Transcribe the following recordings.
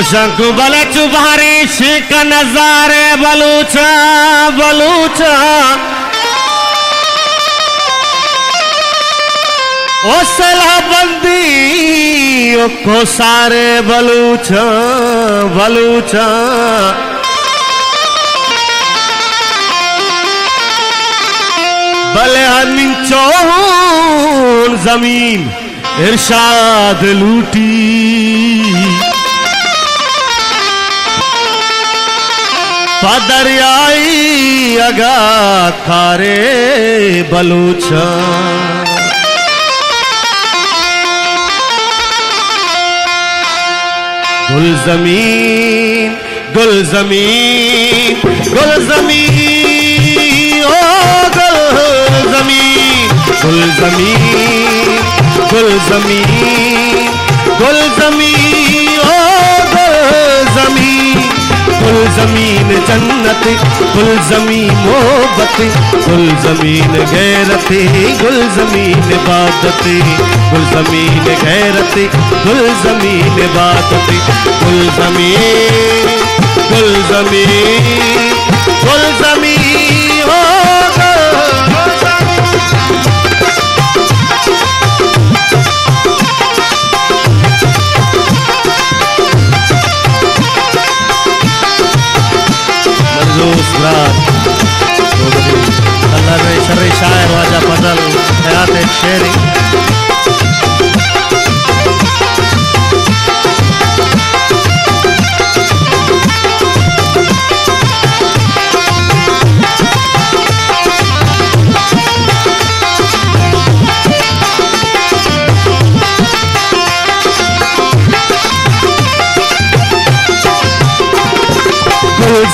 शंकु बल चुबारे शेख नजारे बलूचा बलूचा ओ सलाह बंदी ओ को सारे बलूचा बलूचा भले हमिन चौन जमीन इरशाद लूटी दरियाई अगा थारे बलूचा गुल जमीन गुल जमीन गुल जमीन ओ गुल जमीन गुल जमीन गुल जमीन गुल जमीन ओ गुल जमीन गुल जमीन जन्नत गुल जमीन मोहब्बत गुल जमीन गैरत गुल जमीन इबादत गुल जमीन गैरत गुल जमीन इबादत गुल जमीन गुल जमीन गुल जमीन हो शर्रे शायर वाजा बदल हयात शेरी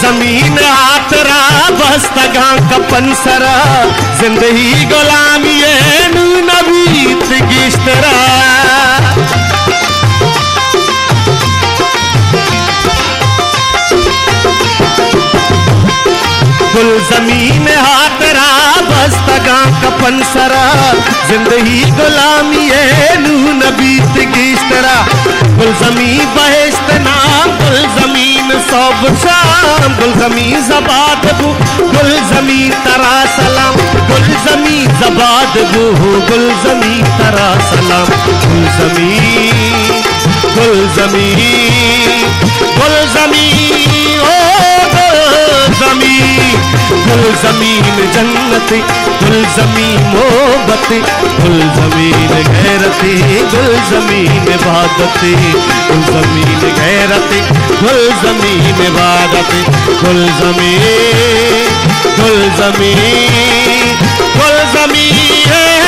जमीन आतरा बस्तगा कपन सरा जिंदगी गुलामी नबीत गिश्तरा गुल जमीन हातरा बस्तगा कपन सरा जिंदगी गुलामी नबीत गिश्तरा गुल जमीन बहिश्त नाम गुल जमीन सब शाम गुल जमीन जबाद बू गुल जमीन तरा सलाम गुल जमीन जबाद बू गुल जमीन तरा सलाम गुल जमीन गुल जमीन गुल जमीन ओ गुल जमीन गुल जमीन जन्नत गुल जमीन मोहब्बत गुल जमीन गैरत गुल जमीन इबादत गुल जमीन गैरत गुल जमीन इबादत गुल जमीन गुल जमीन गुल जमीन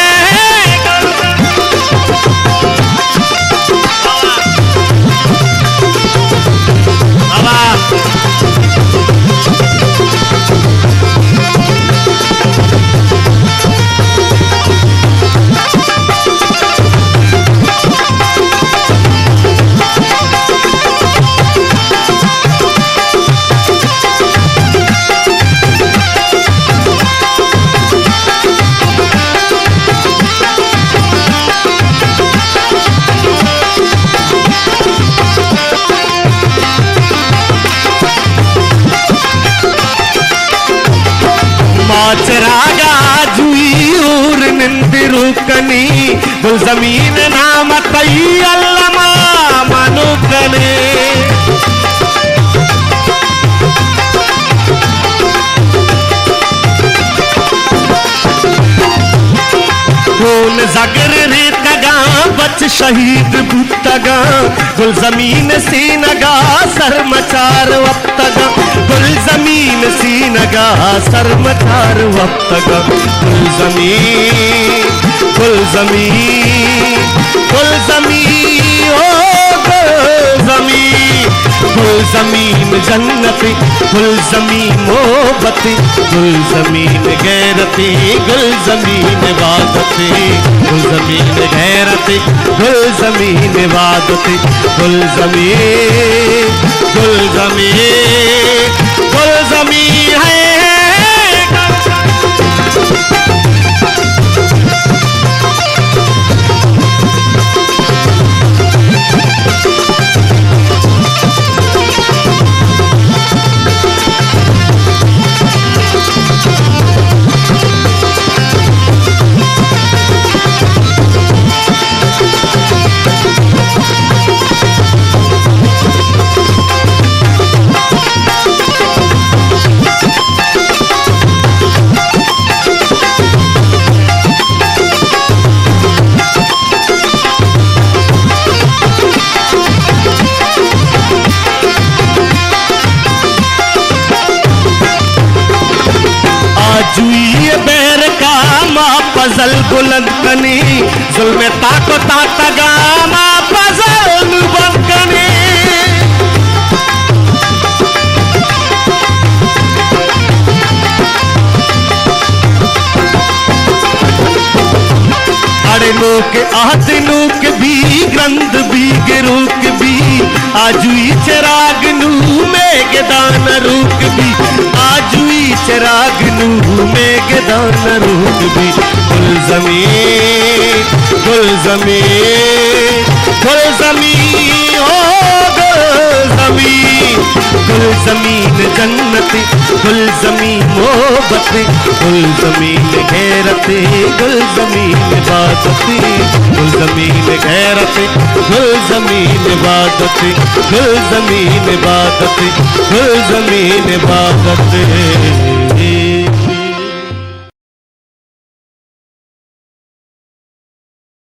चरागा जुई और निंदिरू कनी गुल जमीन नाम तई अल्लमा मानो कने कौन जगर रे तगा बच शहीद बुतगा गुल जमीन सीनगा सर मचार वक्तगा गुल जमीन सीनगा सर मचार वक्तगा गुल जमीन गुल जमीन गुल जमीन ओ गुल जमीन गुल जमीन जन्नत गुल जमीन मोहब्बत गुल जमीन गैरत गुल जमीन इबादत गुल जमीन गैरत गुल जमीन इबादत गुल जमीन गुल जमीन गुल जमीन है पजल बुलंद कनी जुल्मे ताको तातगा मा पजल बुलंद कनी अरे नूक आहत नूक भी ग्रंथ भी गिरूक भी आजुई चिराग नू मेघदान रूक भी आजुई चिराग नू मेघदान रूक भी गुल जमीन गुल जमीन गुल जमीन ओ गुल जमीन गुल जमीन जन्नत गुल जमीन मोहब्बत गुल जमीन गैरत गुल जमीन इबादत गुल जमीन गैरत गुल जमीन इबादत गुल जमीन इबादत गुल जमीन इबादत